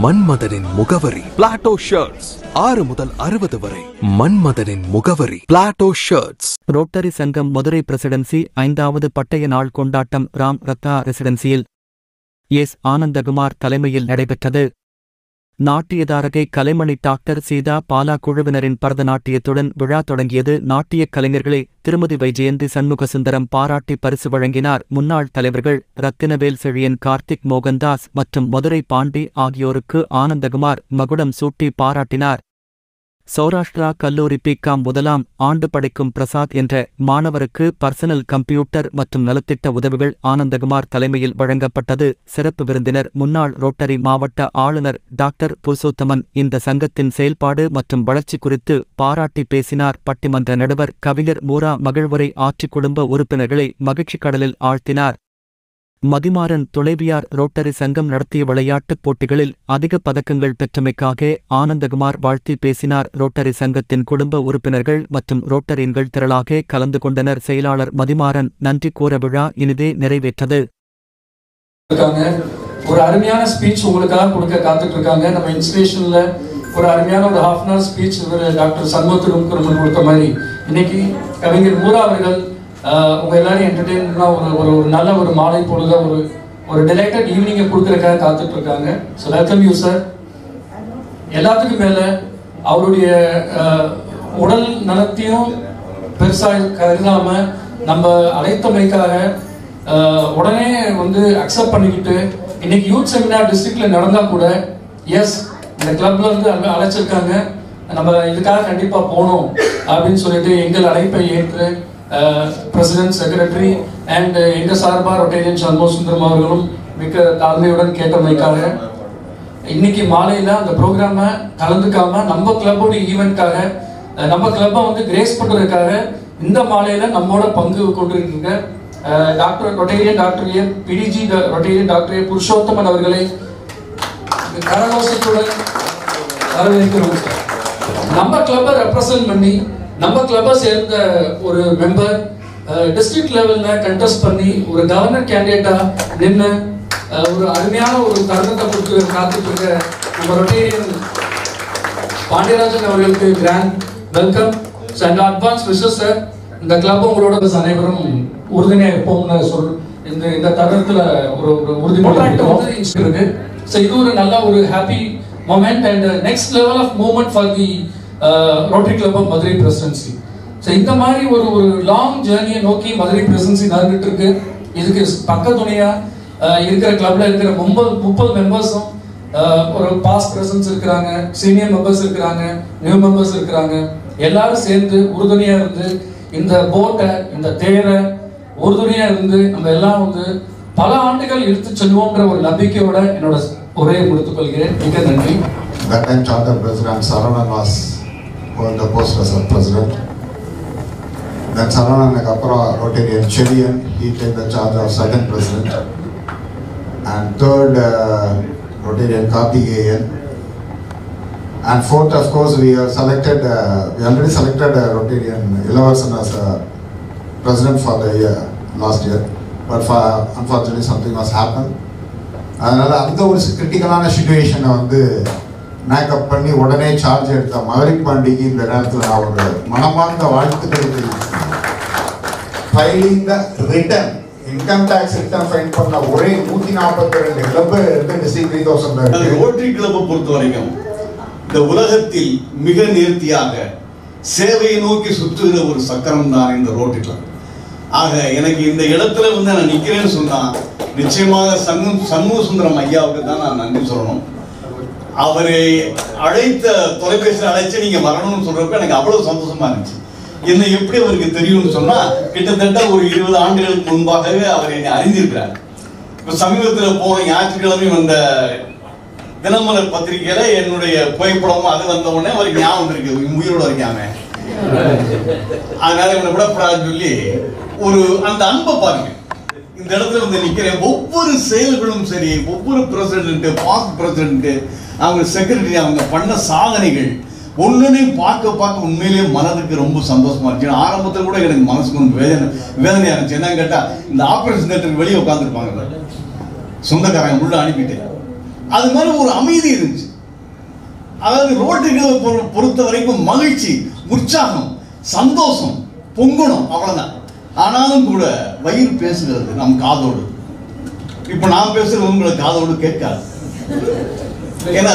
மன்மதனின் முகவரி Plato shirts 6 முதல் 60 வரை. மன்மதனின் முகவரி பிளாட்டோ ஷர்ட்ஸ். ரோட்டரி சங்கம் மதுரை பிரசிடென்சி 5வது பட்டய நாள் கொண்டாட்டம் ராம் ரத்னா ரெசிடென்சியில் எஸ். ஆனந்தகுமார் தலைமையில் நடைபெற்றது. நாட்டியதாரகை கலைமணி டாக்டர் சீதா பாலா குழுவினரின் பரதநாட்டியத்துடன் விழா தொடங்கியது. நாட்டியக் கலைஞர்களை திருமதி வைஜெயந்தி சண்முகசுந்தரம் பாராட்டி பரிசு வழங்கினார். முன்னாள் தலைவர்கள் ரத்தினவேல் செழியன், கார்த்திக் மோகன்தாஸ் மற்றும் மதுரை பாண்டி ஆகியோருக்கு ஆனந்தகுமார் மகுடம் சூட்டி பாராட்டினார். சௌராஷ்டிரா கல்லூரி பிகாம் முதலாம் ஆண்டு படிக்கும் பிரசாத் என்ற மாணவருக்கு பர்சனல் கம்ப்யூட்டர் மற்றும் நலத்திட்ட உதவிகள் ஆனந்தகுமார் தலைமையில் வழங்கப்பட்டது. சிறப்பு விருந்தினர் முன்னாள் ரோட்டரி மாவட்ட ஆளுநர் டாக்டர் புருஷோத்தமன். இந்த சங்கத்தின் செயல்பாடு மற்றும் வளர்ச்சி குறித்து பாராட்டி பேசினார். பட்டிமன்ற நடுவர் கவிஞர் மூரா மகிழ்வுரை ஆற்றி குடும்ப உறுப்பினர்களை மகிழ்ச்சி கடலில் ஆழ்த்தினார். மதிமாறன் துணைவியார் ரோட்டரி சங்கம் நடத்திய விளையாட்டுப் போட்டிகளில் அதிக பதக்கங்கள் பெற்றமைக்காக ஆனந்தகுமார் வாழ்த்தி பேசினார். ரோட்டரி சங்கத்தின் குடும்ப உறுப்பினர்கள் மற்றும் ரோட்டரியன்கள் திரளாக கலந்து கொண்டனர். செயலாளர் மதிமாறன் நன்றி கூற விழா இனிதே நிறைவேற்றது. ஒரு அருமையான ஸ்பீச் உங்களுக்காக கொடுக்க காத்துட்டு இருக்காங்க. நம்ம இன்ஸ்பிரேஷன்ல ஒரு அருமையான ஒரு ½ hour ஸ்பீச் டாக்டர் சண்முகத்துடன் கொடுத்த மாதிரி இன்னைக்கு கவிஞர் மூரா அவர்கள் உங்க எல்லாரையும் என்டர்டெயின்மெண்டா ஒரு நல்ல ஒரு மாலை பொழுத ஒரு டிலைட்டட் ஈவினிங்கை கொடுக்கறதுக்காக காத்துட்டு இருக்காங்க. So welcome you sir. எல்லாத்துக்கும் மேல அவருடைய உடல் நலத்தையும் பெருசா கருதாம நம்ம அழைத்தமைக்காக உடனே அக்செப்ட் பண்ணிக்கிட்டு இன்னைக்கு யூத் செமினார் டிஸ்ட்ரிக்ட்ல நடந்தா கூட எஸ் இந்த கிளப்ல அழைச்சிருக்காங்க, நம்ம இதுக்காக கண்டிப்பா போகணும் அப்படின்னு சொல்லிட்டு எங்கள் அழைப்பை ஏற்று பிரசிடென்ட், செக்ரட்டரி அண்ட் எங்க சார்பா ரொட்டேரியன் சண்முகசுந்தரம் அவர்களும் மிக்க தாழ்மையுடன் கேட்டமைக்காக இன்னைக்கு மாலையில அந்த ப்ரோக்ராம கலந்துக்காம நம்ம கிளப்போட ஈவெண்ட்காக நம்ம கிளப்பை கிரேஸ் பண்றதுக்காக இந்த மாலையில நம்மோட பங்கு கொண்டிருக்கிற doctor Rotarian doctor A PDG Rotarian doctor A Purushothaman அவர்களை கரகோஷத்துடன் வரவேற்கிறோம். நம்ம கிளப்பை ரெப்ரசன்ட் பண்ணி நம்ம கிளப்பை சேர்ந்த ஒரு மெம்பர் டிஸ்ட்ரிக்ட் லெவல்ல கண்டெஸ்ட் பண்ணி ஒரு கவர்னர் கேண்டிடேட்டா நின்று ஒரு அருமையான ஒரு தருணத்தை கொடுத்து காத்துட்டு இருக்க நம்ம ரொட்டேரியன் பாண்டியராஜன் அவர்களுக்கு grand welcome and advance wishes sir. இந்த கிளப் உங்களோட அனைவரும் உறுதுணையா இருப்போம்னு இந்த தருணத்துல ஒரு உறுதிமொழி இருக்கு. இது ஒரு நல்ல ஒரு happy moment and next level of movement for the Rotary Club of Madurai Presidency. இந்த மாதிரி ஒரு லாங் ஜேர்னியை நோக்கி மதுரை பிரசிடென்சி நடந்துட்டு இருக்கு. இதுக்கு பக்க துணையா இருக்கிற கிளப்ல இருக்கிற 30 மெம்பர்ஸும் ஒரு பாஸ்ட் பிரசன்ஸ் இருக்கிறாங்க, சீனியர் மெம்பர்ஸ் இருக்கிறாங்க, நியூ மெம்பர்ஸ் இருக்கிறாங்க. எல்லாரும் சேர்ந்து உறுதுணையா இருந்து இந்த போட்டை இந்த தேரை உறுதுணையா இருந்து நம்ம எல்லாம் பல ஆண்டுகள் இழுத்து செல்வோம்ன்ற ஒரு நம்பிக்கையோட என்னோட உரையை முடித்துக் கொள்கிறேன். மிக நன்றி. That time Charter President Saravanan was on the post as a president. Then Saravanan Kapra Rotarian Cherian, he took the charge of second president. And third Rotarian Karthikeyan. And fourth, of course, we already selected Rotarian Ilavarsan as a president for the year, last year. But unfortunately something was happened. அதனால அந்த ஒரு கிரிட்டிக்கலான சிச்சுவேஷனை makeup பண்ணி உடனே charge எடுத்த மதுரை பாண்டிக்கு இந்த நேரத்தில் நான் ஒரு மனமார்ந்த வாழ்த்துக்கள் தெரிவிக்கிறேன். Filing the return income tax return file பண்ண ஒரே 142 கிளப் டிஸ்ட்ரிக்ட் 3000 ரோட்டரி கிளப்பை பொறுத்த வரைக்கும் இந்த உலகத்தில் மிக நேர்த்தியாக சேவையை நோக்கி சுற்றுகிற ஒரு சக்கரம் தான் இந்த ரோட்டரி கிளப். ஆக எனக்கு இந்த இடத்துல நான் நிற்கிறேன்னு சொன்னா நிச்சயமாக சண்முகசுந்தரம் ஐயாவுக்கு தான் நான் நன்றி சொல்லணும். அவரை அழைத்த தொலைபேசியில் அழைச்சு நீங்க வரணும்னு சொல்றப்ப எனக்கு அவ்வளவு சந்தோஷமா இருந்துச்சு. என்னை எப்படி அவருக்கு தெரியும்னு சொன்னா கிட்டத்தட்ட ஒரு 20 ஆண்டுகளுக்கு முன்பாகவே அவர் என்னை அறிந்திருக்கிறார். இப்ப சமீபத்தில் போன ஞாயிற்றுக்கிழமை வந்த தினமலர் பத்திரிகையில என்னுடைய புகைப்படமும் அது வந்த உடனே அவருக்கு ஞாபகம் இருக்கு, உயிரோட இருக்காம, அதனால இவனை விடப்படாதுன்னு சொல்லி ஒரு அந்த அன்பை பாருங்க. இந்த இடத்துல நிக்கிறேன். ஒவ்வொரு செயல்களும் சரி, ஒவ்வொரு பிரசிடென்ட், பாஸ்ட் பிரசிடென்ட், அவங்க செக்ரட்டரி, அவங்க பண்ண சாதனைகள் ஒன்னையும் பார்க்க உண்மையிலேயே மனதுக்கு ரொம்ப சந்தோஷமா இருந்துச்சு. ஆரம்பத்தில் கூட எனக்கு மனசுக்கு வேதனையா இருந்துச்சு. என்னன்னு கேட்டா இந்த ஆபரேஷன் தியேட்டருக்கு வெளியே உட்காந்துருப்பாங்க சொந்தக்காரங்க உள்ள அனுப்பிட்டு, அது மாதிரி ஒரு அமைதி இருந்துச்சு. அதாவது ரோட்டுகளை பொறுத்த வரைக்கும் மகிழ்ச்சி, உற்சாகம், சந்தோஷம் பொங்கணும், அவ்வளவுதான். ஆனாலும் கூட வயிறு பேசுகிறது நம் காதோடு. இப்ப நான் பேசுறது உங்களுக்கு காதோடு கேட்காது. ஏன்னா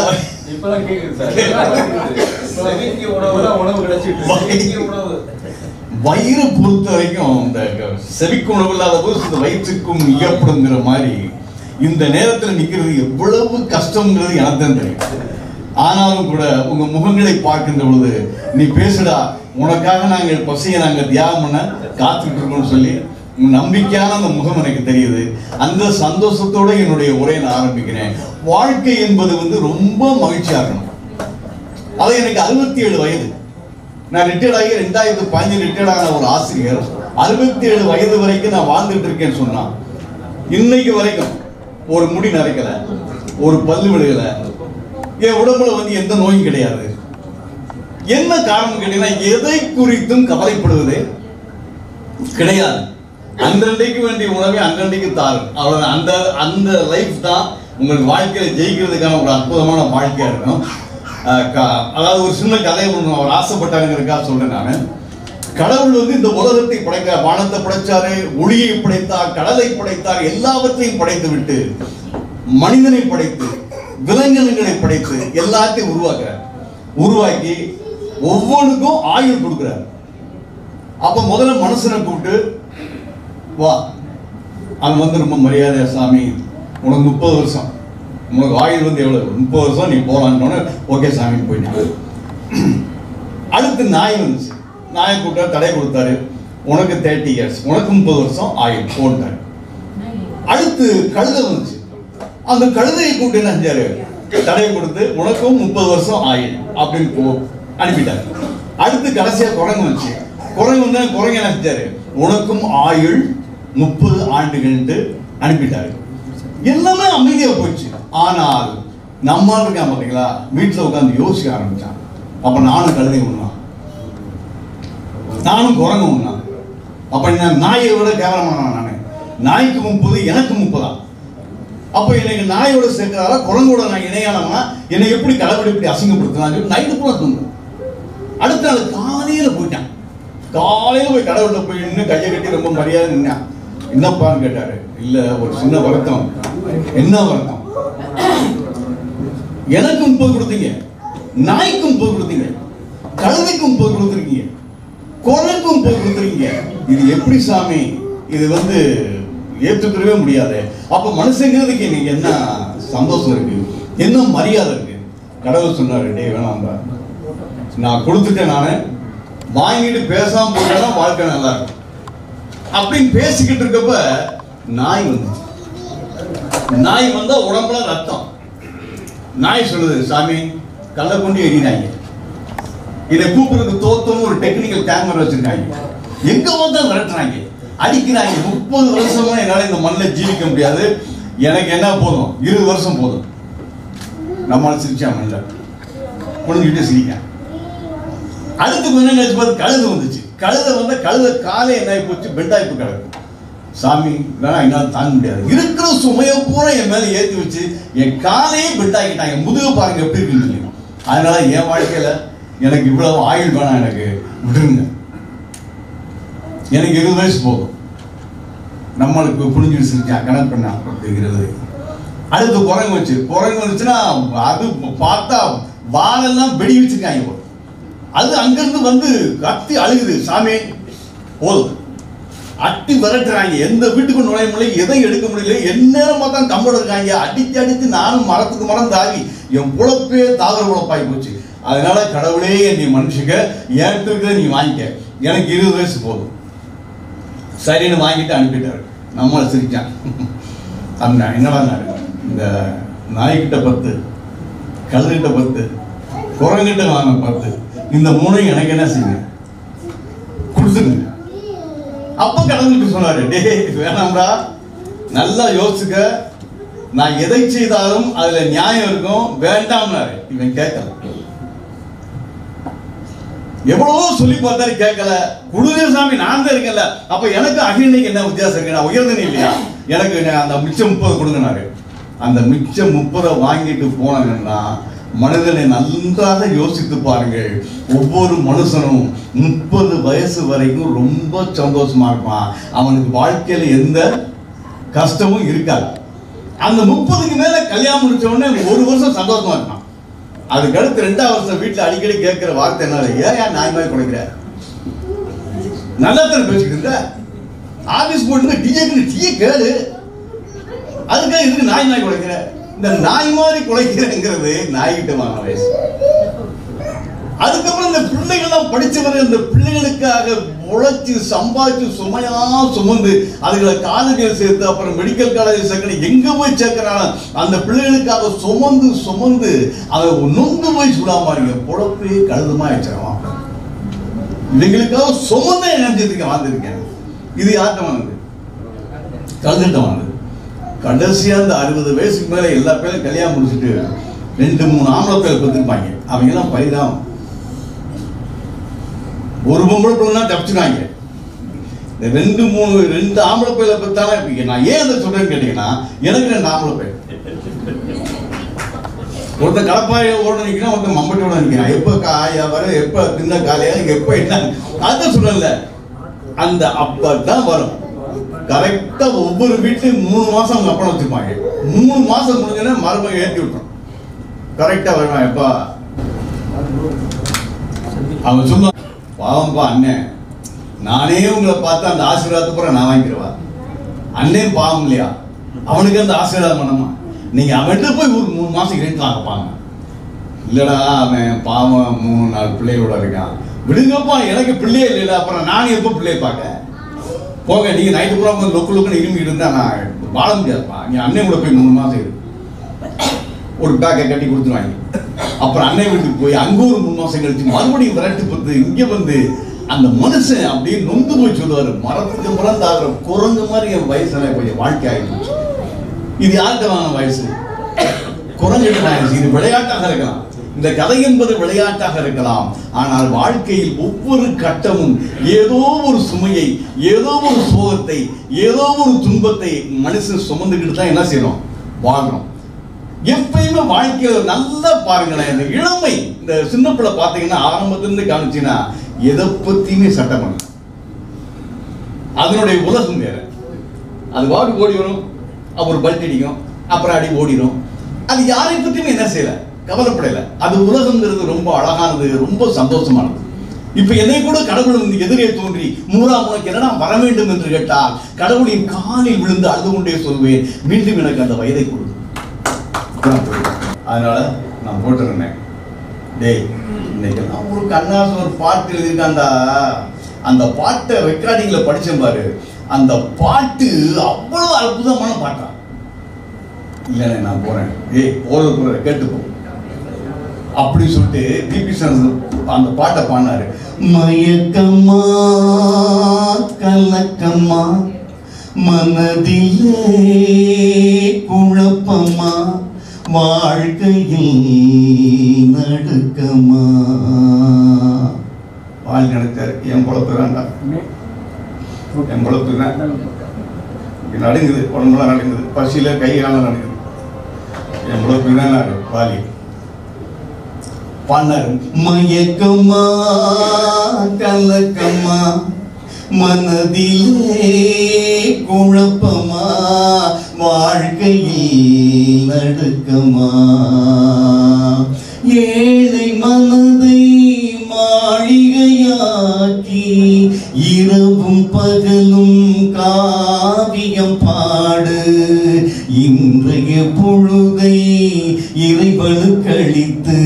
வயிறு பொறுத்த வரைக்கும் இந்த செவிக்கு உணவு இல்லாத போது இந்த வயிற்றுக்கும் இயப்படுங்கிற மாதிரி இந்த நேரத்தில் நிக்கிறது எவ்வளவு கஷ்டம்ங்கிறது எனக்கு தான் தெரியும். ஆனாலும் கூட உங்க முகங்களை பார்க்கின்ற பொழுது நீ பேசுடா, உனக்காக நாங்கள் பசையை நாங்கள் தியாகம் பண்ண காத்துக்கிட்டு இருக்கோம்னு சொல்லி நம்பிக்கையான அந்த முகம் எனக்கு தெரியுது. அந்த சந்தோஷத்தோட என்னுடைய உரையை நான் ஆரம்பிக்கிறேன். வாழ்க்கை என்பது ரொம்ப மகிழ்ச்சியா இருக்கணும். அது எனக்கு 67 வயது. நான் ரிட்டையர்ட் ஆகி 2015 ரிட்டையர்ட் ஆன ஒரு ஆசிரியர் 67 வயது வரைக்கும் நான் வாழ்ந்துட்டு இருக்கேன்னு சொன்னா, இன்னைக்கு வரைக்கும் ஒரு முடி நரைக்கல, ஒரு பல்லு விழுகல, என் உடம்புல எந்த நோயும் கிடையாது. என்ன காரணம் கேட்டீங்கன்னா, எதை குறித்தும் கவலைப்படுவது கிடையாது. அன்றன்றைக்கு வேண்டிய உணவை அன்றன்றைக்கு தாரும், அவ்வளவு. அந்த அந்த லைஃப் தான் உங்களுக்கு வாழ்க்கையில ஜெயிக்கிறதுக்கான ஒரு அற்புதமான வாழ்க்கையா இருக்கும். அதாவது ஒரு சின்ன கதை ஒன்று அவர் ஆசைப்பட்டாருங்கிறதுக்காக சொல்றேன். நான் கடவுள் இந்த உலகத்தை படைக்க, வானத்தை படைச்சாரு, ஒளியை படைத்தார், கடலை படைத்தார், எல்லாவற்றையும் படைத்து விட்டு மனிதனை படைத்து விலங்கினங்களை படைத்து எல்லாத்தையும் உருவாக்குறார். உருவாக்கி ஒவ்வொன்றுக்கும் ஆயுள் கொடுக்கிறார். அப்ப முதல்ல மனுஷனை கூப்பிட்டு வா, அவன் ரொம்ப மரியாதை, சாமி உனக்கு 30 வருஷம், உனக்கு ஆயுள் எவ்வளவு, 30 வருஷம் நீ போலான்னு. ஓகே சாமி போயிட்டு. அடுத்து நாய் வந்துச்சு. நாயை கூப்பிட்டு தடை கொடுத்தாரு. உனக்கு 30 இயர்ஸ், உனக்கு 30 வருஷம் ஆயுள் போட்டாரு. அடுத்து கழுதை வந்துச்சு. அந்த கழுதையை கூப்பிட்டு என்ன செஞ்சாரு, தடை கொடுத்து உனக்கும் 30 வருஷம் ஆயுள் அப்படின்னு அனுப்பிட்டாரு. அடுத்து கடைசியா குரங்கு வந்துச்சு. குரங்கு குரங்கு என்ன செஞ்சாரு, உனக்கும் ஆயுள் 30 ஆண்டுகள் அனுப்பிட்டாரு. எல்லாமே அமைதியா போயிடுச்சு. ஆனால் நம்ம இருக்கான் பாத்தீங்களா, வீட்டுல உட்காந்து யோசிக்க ஆரம்பிச்சான். அப்ப நானும் கழுதை உண்ணா, நானும் குரங்கு உண்ணா. அப்ப நாயை விட கேவலமான நானு. நாய்க்கு 30, எனக்கு 30. அப்ப எனக்கு நாயோட சேர்க்கிறாரா, குரங்கோட நான் இணையானவனா, என்னை எப்படி கடவுள் இப்படி அசிங்கப்படுத்தினாங்க. நைட்டு பூரா தூங்கு. அடுத்த நாள் காலையில போயிட்டான். காலையில போய் கடவுள்கிட்ட போய் நின்று கையை கட்டி ரொம்ப மரியாதை நின்னான். என்னப்பான்னு கேட்டாரு. இல்ல ஒரு சின்ன வருத்தம். என்ன வருத்தம்? எனக்கு 30 கொடுத்தீங்க, நாய்க்கு 30 கொடுத்தீங்க, கழுதைக்கு 30 கொடுத்துருக்கீங்க, குரங்கு 30 கொடுத்துருக்கீங்க. இது எப்படி சாமி? இது ஏற்றுக்கவே முடியாது. அப்ப மனுஷங்கிறதுக்கு எனக்கு என்ன சந்தோஷம் இருக்கு, என்ன மரியாதை இருக்கு? கடவுள் சொன்னாரு, டே வேணாம், நான் கொடுத்துட்டேன், நானு வாங்கிட்டு பேசாம போட்டா வாழ்க்கை நல்லா இருக்கும் அப்படின்னு பேசிக்கிட்டு இருக்கப்ப நாய் வந்துச்சு. நாய் வந்தா உடம்புல ரத்தம். நாய் சொல்லுது, சாமி கல்லை கொண்டு எறினாங்க. இதை கூப்பிடுறதுக்கு தோத்தமும் ஒரு டெக்னிக்கல் கேமரா வச்சிருக்காங்க. எங்க வந்தா விரட்டுறாங்க, அடிக்கிறாங்க. 30 வருஷமா என்னால இந்த மண்ணில் ஜீவிக்க முடியாது, எனக்கு என்ன போதும், 20 வருஷம் போதும். நம்மளால சிரிச்சா மண்ணில் முடிஞ்சுக்கிட்டு சிரிக்க. அடுத்து கொஞ்சம் கழிச்சு பார்த்து கழுதை வந்துச்சு. கழுதை காலை என்ன போச்சு, பெண்டாய்ப்பு கிடக்கும். சாமி வேணா என்னால தாங்க முடியாது, இருக்கிற சுமையை பூரா என் மேல ஏற்றி வச்சு என் காலையே பெண்டாக்கிட்டாங்க. முதுக பாருங்க எப்படி இருக்குன்னு. அதனால என் வாழ்க்கையில எனக்கு இவ்வளவு ஆயுள் வேணாம், எனக்கு விட்டுருங்க, எனக்கு 20 வயசு போதும். நம்மளுக்கு புரிஞ்சு செஞ்சா கணக்கு பண்ண அப்படிங்கிறது. அடுத்து குரங்கு வந்துச்சுன்னா அது பார்த்தா வாழெல்லாம் வெடி வச்சிருக்காங்க. அது அங்கிருந்து கத்தி அழுகுது, சாமி போதும். அட்டி விரட்டுறாங்க, எந்த வீட்டுக்கு நுழைய முடியல, எதையும் எடுக்க முடியல. எந்நேரம் பார்த்தா கம்பளம் இருக்காங்க. அடித்து நானும் மரத்துக்கு மரம் தாவி என் உழைப்பே தாவர உழைப்பாகி போச்சு. அதனால கடவுளே என்னை மனுஷங்க ஏற்றுக்கிறத நீ வாங்கிக்க, எனக்கு 20 வயசு போதும். சரின்னு வாங்கிட்டு அனுப்பிட்டாரு. நம்மளை சிரிச்சான். என்னடா இந்த நாய்கிட்ட 10, கழுதுகிட்ட 10, குரங்கிட்ட வாங்க 10, இந்த 3 எனக்கு என்ன செய்யுங்க, கொடுத்துங்க. அப்ப கடவுளுக்கு சொன்னாரு, டே வேணாம்டா, நல்லா யோசிச்சுக்க, நான் எதை செய்தாலும் அதுல நியாயம் இருக்கும், வேண்டாம்னாரு. இவன் கேட்கல. எவ்வளவோ சொல்லி பார்த்தாரு, கேட்கல. குடுதே சாமி நான் தான் இருக்கல. அப்ப எனக்கு அகிலைக்கு என்ன வித்தியாசம் இருக்கு, நான் உயர்ந்தனே இல்லையா, எனக்கு அந்த மிச்சம் 30 கொடுங்கனாரு. அந்த மிச்சம் 30 வாங்கிட்டு போனாங்கன்னா மனிதனை நன்றாக யோசித்து பாருங்கள். ஒவ்வொரு மனுஷனும் 30 வயசு வரைக்கும் ரொம்ப சந்தோஷமா இருப்பான். அவனுக்கு வாழ்க்கையில எந்த கஷ்டமும் இருக்காது. அந்த 30க்கு மேல கல்யாணம் முடிச்ச உடனே 1 வருஷம் சந்தோஷமா இருப்பான். அதுக்கு அடுத்து 2ஆவது வருஷம் வீட்டுல அடிக்கடி கேட்கிற வார்த்தை என்ன, ஏன் நாய் மாதிரி குறைக்கிற, நல்லா தானே பேசிக்கிட்டு இருந்த, ஆபீஸ் போட்டு டீ கேளு, அதுக்காக இதுக்கு நாய் குலைக்கிற. இந்த நாய் மாதிரி குலைக்கிறேங்கிறது நாய்கிட்ட வாங்க வயசு. அதுக்கப்புறம் இந்த பிள்ளைகள்லாம் படிச்சவரை இந்த பிள்ளைகளுக்காக உழைச்சு சம்பாதிச்சு சுமையா சுமந்து அதுகளை காலேஜில் சேர்த்து அப்புறம் மெடிக்கல் காலேஜ் சேர்க்கணும், எங்க போய் சேர்க்கிறாங்க அந்த பிள்ளைகளுக்காக சுமந்து சுமந்து அதை நொந்து போய் சுடாம பொழப்பே கழுதுமா வச்சிருவான். இவங்களுக்காக சுமந்த நினைச்சதுக்கு வாழ்ந்திருக்கேன். இது யார்கிட்டமானது? கழுதுட்டமானது. கடைசியா அந்த 60 வயசுக்கு மேல எல்லா பேரும் கல்யாணம் முடிச்சுட்டு 2-3 ஆம்பளை பேர் பெற்றிருப்பாங்க. அவங்க எல்லாம் பரிதாபம். ஒரு பொம்பளை பிள்ளைனா தப்பிச்சுக்காங்க. இந்த 2 ஆம்பளை பேரை பெற்றாலும் நான் ஏன் அதை சொல்றேன்னு கேட்டீங்கன்னா, எனக்கு 2 ஆம்பளை பேர். ஒருத்தன் கடப்பாய ஓட நிற்கிறான், ஒருத்தன் மம்பட்டியோட நிற்கிறான். எப்ப காயா வர, எப்ப தின்ன காலையா, எப்ப என்ன அதை சொல்லல. அந்த அப்பதான் வரும். கரெக்டா ஒவ்வொரு வீட்லயும் 3 மாசம் அவங்க அப்பனை வச்சிருப்பாங்க. 3 மாசம் முடிஞ்சோன்னா மருமகன் ஏற்றி விட்டுரும். கரெக்டா வருவான். எப்பா அவன் சொல்லுவான், பாவம்பா அண்ணன், நானே உங்களை பார்த்து அந்த ஆசீர்வாதத்தை பூரா நான் வாங்கிக்கிறவா, அண்ணன் பாவம் இல்லையா, அவனுக்கு அந்த ஆசீர்வாதம் பண்ணமா, நீங்க அவன்கிட்ட போய் ஒரு 3 மாசம் இருக்கலாம் பாங்க. இல்லடா அவன் பாவம் 3-4 பிள்ளையோட இருக்கான், விடுங்கப்பா, எனக்கு பிள்ளையே இல்லைடா, அப்புறம் நான் எப்ப பிள்ளைய பார்க்க போங்க, நீங்க நைட்டு பூரா லொக்கு இருமிட்டு இருந்தா நான் வாழ முடியாதுப்பா, நீ அண்ணன் கூட போய் 3 மாசம் இருக்கு, ஒரு பேக்கை கட்டி கொடுத்துருவாங்க. அப்புறம் அண்ணன் வீட்டுக்கு போய் அங்க ஒரு 3 மாசம் கழிச்சு மறுபடியும் விரட்டு பத்து இங்க வந்து அந்த மனுஷன் அப்படியே நொந்து போய் சொல்லுவாரு, மரத்துக்கு மறந்தாகிற குரங்கு மாதிரி என் வயசுல கொஞ்சம் வாழ்க்கை ஆயிடுச்சு. இது யார்கிட்ட வயசு? குரங்கிட்ட ஆயிடுச்சு. இது விளையாட்டாக இருக்கலாம், இந்த கதை என்பது விளையாட்டாக இருக்கலாம். ஆனால் வாழ்க்கையில் ஒவ்வொரு கட்டமும் ஏதோ ஒரு சுமையை, ஏதோ ஒரு சோகத்தை, ஏதோ ஒரு துன்பத்தை மனுஷன் சுமந்துக்கிட்டு தான் என்ன செய்யறோம், வாழ்றோம். எப்பயுமே வாழ்க்கையில நல்லா பாருங்களேன், இந்த இளமை, இந்த சின்ன பிள்ளை பாத்தீங்கன்னா ஆரம்பத்திலிருந்து காமிச்சுன்னா எதை பத்தியுமே சட்டம் பண்ணல, அதனுடைய உலகம் வேற. அது வாடி ஓடி வரும், அப்புறம் பல்ட் அடிக்கும், அப்புறம் அடி ஓடிடும். அது யாரை பத்தியுமே என்ன செய்யல, கவலைப்படல. அது உலகங்கிறது ரொம்ப அழகானது, ரொம்ப சந்தோஷமானது. இப்ப என்னை கூட கடவுள் வந்து எதிரே தோன்றி, மூரா உனக்கு என்னடா வர வேண்டும் என்று கேட்டால் கடவுளின் காலில் விழுந்து அழுது கொண்டே சொல்வேன், மீண்டும் எனக்கு அந்த வயதை கொடு. அதனால நான் போட்டுருந்தேன், டேய் இன்னைக்கு நான் ஒரு கண்ணாசு ஒரு பாட்டு எழுதியிருக்காண்டா, அந்த பாட்டை ரெக்கார்டிங்ல படிச்சேன் பாரு, அந்த பாட்டு அவ்வளவு அற்புதமான பாட்டா. இல்லைண்ணே நான் போறேன், ஏய் போறது கேட்டுப்போ அப்படி சொல்லிட்டு பிபி அந்த பாட்டை பாடினாரு. மயக்கம்மா கலக்கம்மா மனதிலே குழப்பமா வாழ்க்கையில் நடுக்கமா. வாழ் நடத்தாரு, என் பொழப்பு தான்டா, என் பொழப்பு தான் நடுங்குது, உடம்புலாம் நடுங்குது, பசியில கை காலம் நடுங்குது, என் பொழப்பு தான் வாலி பாடினாரு. மயக்கமா கலக்கமா மனதிலே குழப்பமா வாழ்க்கையில் நடுக்கமா ஏழை மனதை மாளிகையாக்கி இரவும் பகலும் காவியம் பாடு இன்றைய பொழுதை இறைவனுக்களித்து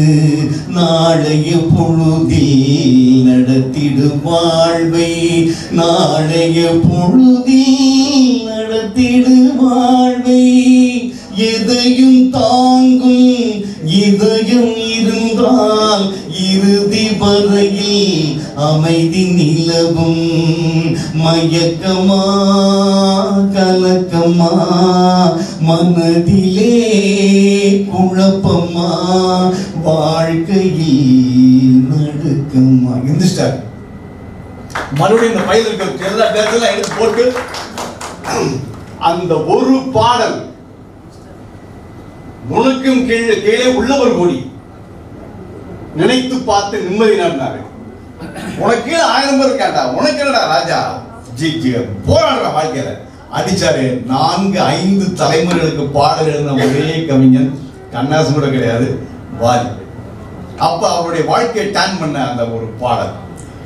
நாளைய பொழுதில் நடத்திடு வாழ்வை நாளைய பொழுதில் நடத்திடு வாழ்வை எதையும் தாங்கும் இதயம் இருந்தால் இறுதி வரையில் அமைதி நிலவும் மயக்கமா கலக்கமா மனதிலே குழப்பமா வாழ்க்கையில் நடுக்கமா. எந்திரிச்சிட்டார். மறுபடியும் இந்த பயிர் இருக்க எல்லா பேர்லாம் எடுத்து போட்டு அந்த ஒரு பாடல் உனக்கும் கீழே உள்ளவர் கோடி, நினைத்து பார்த்து நிம்மதி நாடினாரு. உனக்கு கீழே 1000 பேர் கேட்டா உனக்கு என்னடா ராஜா போராடுற வாழ்க்கையில அடிச்சாரு. 4-5 தலைமுறைகளுக்கு பாடல் எழுதின ஒரே கவிஞன் கண்ணாசன் கூட கிடையாது, வாலி. அப்ப அவருடைய வாழ்க்கையை டேன் பண்ண அந்த ஒரு பாடல்.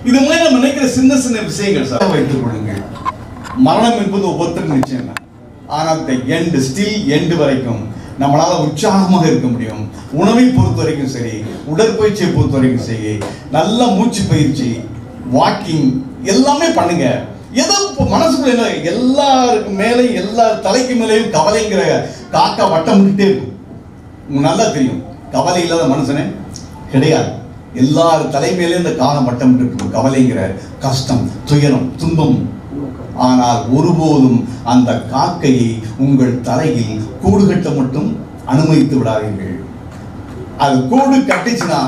இது மாதிரி நம்ம நினைக்கிற சின்ன சின்ன விஷயங்கள் சார் வைத்துக் கொள்ளுங்கள். மரணம் என்பது ஒவ்வொருத்தருக்கும் நிச்சயம் தான். ஆனால் எண்டு வரைக்கும் நம்மளால உற்சாகமாக இருக்க முடியும். உணவை பொறுத்த வரைக்கும் சரி, உடற்பயிற்சியை பொறுத்த வரைக்கும் சரி, நல்ல மூச்சு பயிற்சி, வாக்கிங் எல்லாமே பண்ணுங்க. ஏதோ மனசுக்குள்ள எல்லாருக்கும் மேலே எல்லா தலைக்கு மேலேயும் கவலைங்கிற காக்கா வட்டம் விட்டுட்டே இருக்கும். உங்களுக்கு நல்லா தெரியும், கவலை இல்லாத மனுஷனே கிடையாது. எல்லார் தலைமையிலே இந்த காலம் வட்டம் இருக்கும், கவலைங்கிற கஷ்டம், துயரம், துன்பம். ஆனால் ஒருபோதும் அந்த காக்கையை உங்கள் தலையில் கூடு கட்ட மட்டும் அனுமதித்து விடாதீர்கள். அது கூடு கட்டிச்சுன்னா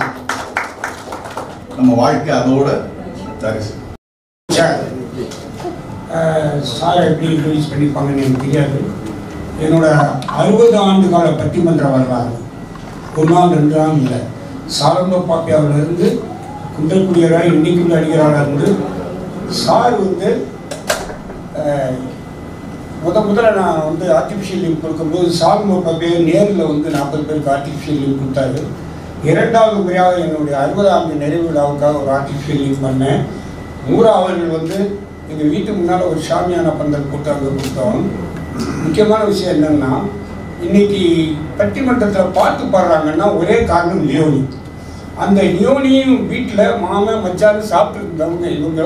நம்ம வாழ்க்கை அதோட தரிசு. சார் எப்படி ரிலீஸ் பண்ணிப்பாங்கன்னு எனக்கு தெரியாது. என்னோட 60 ஆண்டு கால பட்டிமன்ற வரலாறு 1 நாள் 2 நாள் இல்லை. சாரம்ப பாப்பியாவிலிருந்து குன்றக்குடியராக இன்னைக்குள்ள அடிகராக இருந்து சார் முதல்ல நான் ஆர்டிஃபிஷியல் லிங்க் கொடுக்கும்போது சாரம்ப பாப்பியா நேரில் 40 பேருக்கு ஆர்டிஃபிஷியல் லிங்க் கொடுத்தாரு. 2வது முறையாக என்னுடைய 60 ஆண்டு நிறைவு விழாவுக்காக ஒரு ஆர்டிஃபிஷியல் லிங்க் பண்ணேன். மூரா அவர்கள் எங்கள் வீட்டுக்கு முன்னால் ஒரு ஷாமியான பந்தல் போட்டு அங்கே கொடுத்தோம். முக்கியமான விஷயம் என்னென்னா, இன்னைக்கு பட்டிமன்றத்தில் பாட்டு பாடுறாங்கன்னா ஒரே காரணம் லியோனி. அந்த லியோனியும் வீட்டில் மாமன் மச்சான்னு சாப்பிட்டு இருந்தவங்க இவங்க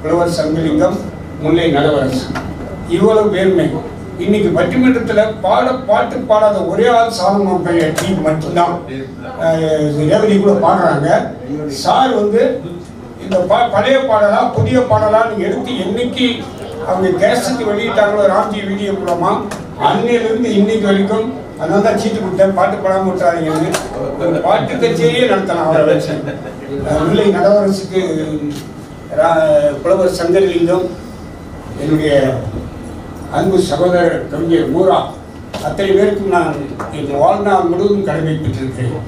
புலவர் சங்கலிங்கம், முல்லை நடவரசு. இவ்வளவு பேருமே இன்னைக்கு பட்டிமன்றத்தில் பாட்டு பாடாத ஒரே ஆள் சாலமன் டீம் மட்டும்தான். ரேவதி கூட பாடுறாங்க. சார் இந்த பழைய பாடலா புதிய பாடலா எடுத்து என்னைக்கு அவங்க கேசட் வெளியிட்டாங்களோ ராம்ஜி வீடியோ மூலமா, அன்னையிலிருந்து இன்னைக்கு வரைக்கும். அதனால தான் சீட்டு கொடுத்தேன், பாட்டு படாமல் விட்டுறாதீங்கன்னு. ஒரு பாட்டு கச்சேரியே நடத்தலாம் அவரை வச்சு. முல்லை நடவரசுக்கு புலவர் சங்கரலிங்கம், என்னுடைய அன்பு சகோதரர் கவிஞர் மூரா, அத்தனை பேருக்கும் நான் என் வாழ்நாள் முழுவதும் கடமை பெற்றிருக்கிறேன்.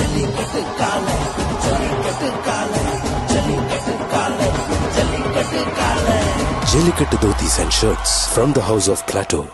ஜல்லிக்கட்டு காலை Jellicate Dhotis and Shirts from the House of Plateau.